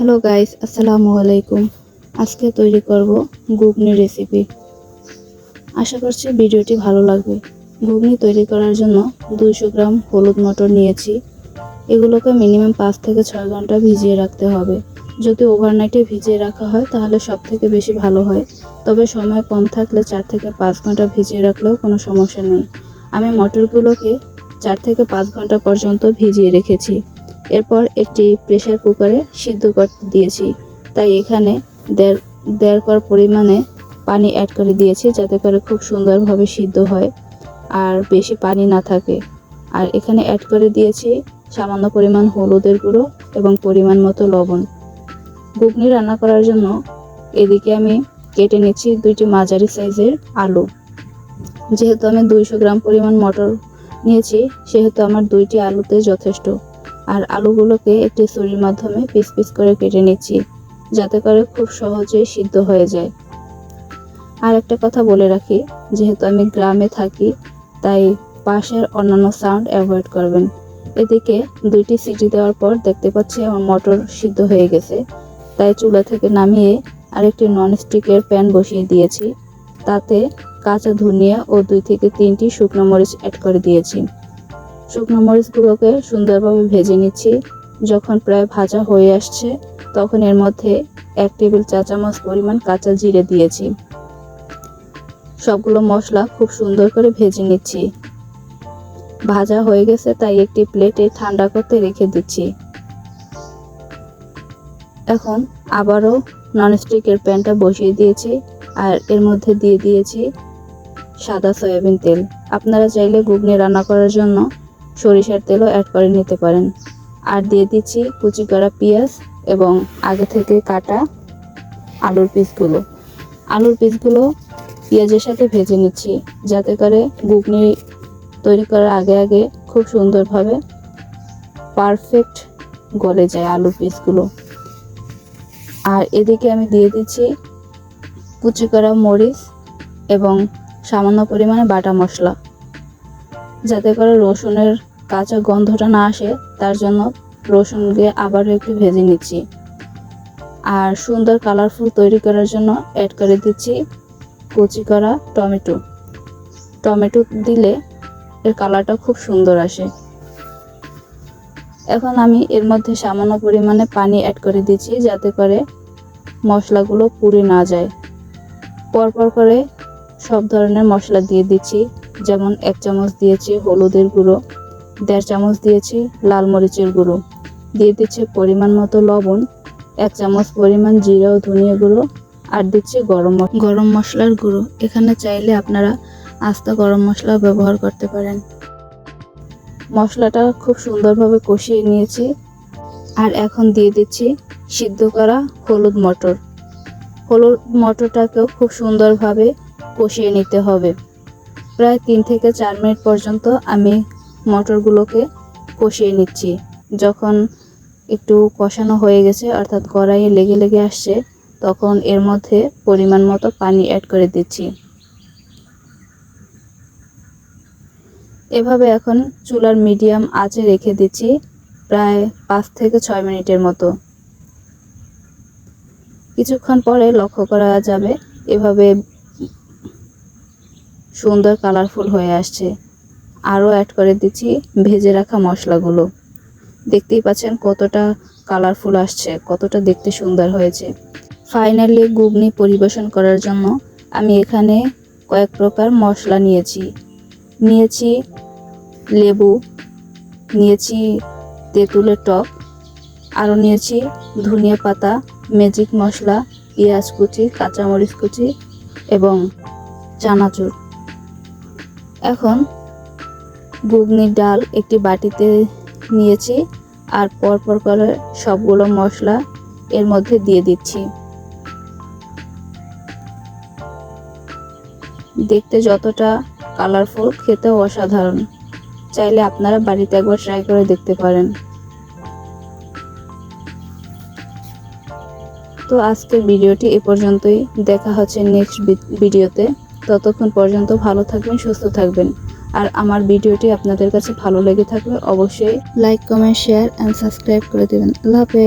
Hello guys, আসসালামু আলাইকুম। আজকে তৈরি করব ঘুগনি রেসিপি। আশা করছি ভিডিওটি ভালো লাগবে। ঘুগনি তৈরি করার জন্য 200 গ্রাম হলুদ মটর নিয়েছি। এগুলোকে মিনিমাম 5 থেকে 6 ঘন্টা ভিজিয়ে রাখতে হবে। যদি ওভারনাইটে ভিজিয়ে রাখা হয় তাহলে সব থেকে বেশি ভালো হয়, তবে সময় কম থাকলে 4 থেকে 5 ঘন্টা ভিজিয়ে রাখলেও কোনো সমস্যা নেই। আমি মটরগুলোকে 4 থেকে 5 ঘন্টা পর্যন্ত ভিজিয়ে রেখেছি। এরপর একটি প্রেসার কুকারে সিদ্ধ করতে দিয়েছি, তাই এখানে দেড় কর পরিমাণে পানি অ্যাড করে দিয়েছি, যাতে করে খুব সুন্দরভাবে সিদ্ধ হয় আর বেশি পানি না থাকে। আর এখানে অ্যাড করে দিয়েছি সামান্য পরিমাণ হলুদের গুঁড়ো এবং পরিমাণ মতো লবণ। ঘুগনি রান্না করার জন্য এদিকে আমি কেটে নিচ্ছি 2টি মাঝারি সাইজের আলু। যেহেতু আমি 200 গ্রাম পরিমাণ মটর নিয়েছি, সেহেতু আমার 2টি আলুতে যথেষ্ট। আর আলুগুলোকে একটি ছুরির মাধ্যমে পিস পিস করে কেটে নিচ্ছি, যাতে করে খুব সহজেই সিদ্ধ হয়ে যায়। আর একটা কথা বলে রাখি, যেহেতু আমি গ্রামে থাকি তাই পাশের অন্যান্য সাউন্ড অ্যাভয়েড করবেন। এদিকে 2টি সিটি দেওয়ার পর দেখতে পাচ্ছি আমার মটর সিদ্ধ হয়ে গেছে, তাই চুলা থেকে নামিয়ে আরেকটি ননস্টিকের প্যান বসিয়ে দিয়েছি। তাতে কাঁচা ধনিয়া ও 2 থেকে 3টি শুকনো মরিচ অ্যাড করে দিয়েছি। শুকনো মরিচগুলোকে সুন্দরভাবে ভেজে নিচ্ছি। যখন প্রায় ভাজা হয়ে আসছে তখন এর মধ্যে 1 টেবিল চা চামচ পরিমাণ কাঁচা জিরে দিয়েছি। সবগুলো মশলা খুব সুন্দর করে ভেজে নিচ্ছি। ভাজা হয়ে গেছে, তাই একটি প্লেটে ঠান্ডা করতে রেখে দিচ্ছি। এখন আবারও ননস্টিকের প্যানটা বসিয়ে দিয়েছি আর এর মধ্যে দিয়ে দিয়েছি সাদা সয়াবিন তেল। আপনারা চাইলে ঘুগনি রান্না করার জন্য সরিষার তেলও অ্যাড করে নিতে পারেন। আর দিয়ে দিচ্ছি কুচি করা পেঁয়াজ এবং আগে থেকে কাটা আলুর পিসগুলো পেঁয়াজের সাথে ভেজে নিচ্ছি, যাতে করে ঘুগনি তৈরি করার আগে আগে খুব সুন্দরভাবে পারফেক্ট গলে যায় আলুর পিসগুলো। আর এদিকে আমি দিয়ে দিচ্ছি কুচি করা মরিচ এবং সামান্য পরিমাণে বাটা মশলা, যাতে করে রসুনের কাঁচা গন্ধটা না আসে, তার জন্য রসুনকে আবারও একটু ভেজে নিচ্ছি। আর সুন্দর কালারফুল তৈরি করার জন্য অ্যাড করে দিচ্ছি কুচি করা টমেটো দিলে এর কালারটা খুব সুন্দর আসে। এখন আমি এর মধ্যে সামান্য পরিমাণে পানি অ্যাড করে দিচ্ছি, যাতে করে মশলাগুলো পুড়ে না যায়। পরপর করে সব ধরনের মশলা দিয়ে দিচ্ছি, যেমন 1 চামচ দিয়েছি হলুদের গুঁড়ো, 1.5 চামচ দিয়েছি লাল মরিচের গুঁড়ো, দিয়ে দিচ্ছি পরিমাণ মতো লবণ, 1 চামচ পরিমাণ জিরা ও ধনিয়া গুঁড়ো, আর দিচ্ছি গরম মশলার গুঁড়ো। এখানে চাইলে আপনারা আস্তা গরম মশলা ব্যবহার করতে পারেন। মশলাটা খুব সুন্দরভাবে কষিয়ে নিয়েছি। আর এখন দিয়ে দিচ্ছি সিদ্ধ করা হলুদ মটরটাকেও খুব সুন্দরভাবে কষিয়ে নিতে হবে। প্রায় 3 থেকে 4 মিনিট পর্যন্ত আমি মটরগুলোকে কষিয়ে নিচ্ছি। যখন একটু কষানো হয়ে গেছে, অর্থাৎ কড়াইয়ে লেগে লেগে আসছে, তখন এর মধ্যে পরিমাণ মতো পানি অ্যাড করে দিচ্ছি। এভাবে এখন চুলার মিডিয়াম আঁচে রেখে দিচ্ছি প্রায় 5 থেকে 6 মিনিটের মতো। কিছুক্ষণ পরে লক্ষ্য করা যাবে এভাবে সুন্দর কালারফুল হয়ে আসছে। আরও অ্যাড করে দিচ্ছি ভেজে রাখা মশলাগুলো। দেখতেই পাচ্ছেন কতটা কালারফুল আসছে, কতটা দেখতে সুন্দর হয়েছে। ফাইনালি ঘুগনি পরিবেশন করার জন্য আমি এখানে কয়েক প্রকার মশলা নিয়েছি লেবু, নিয়েছি তেঁতুলের টক, আরও নিয়েছি ধনিয়া পাতা, ম্যাজিক মশলা, পেঁয়াজ কুচি, কাঁচামরিচ কুচি এবং চানাচুর। এখন ঘুগনির ডাল একটি বাটিতে নিয়েছি আর পরপর করে সবগুলো মশলা এর মধ্যে দিয়ে দিচ্ছি। দেখতে যতটা কালারফুল, খেতেও অসাধারণ। চাইলে আপনারা বাড়িতে একবার ট্রাই করে দেখতে পারেন। তো আজকের ভিডিওটি এ পর্যন্তই। দেখা হচ্ছে নেক্সট ভিডিওতে। ততক্ষণ পর্যন্ত ভালো থাকবেন, সুস্থ থাকবেন। আর আমার ভিডিওটি আপনাদের কাছে ভালো লেগে থাকলে অবশ্যই like, comment, share and subscribe করে দেবেন। আল্লাহ হাফেজ।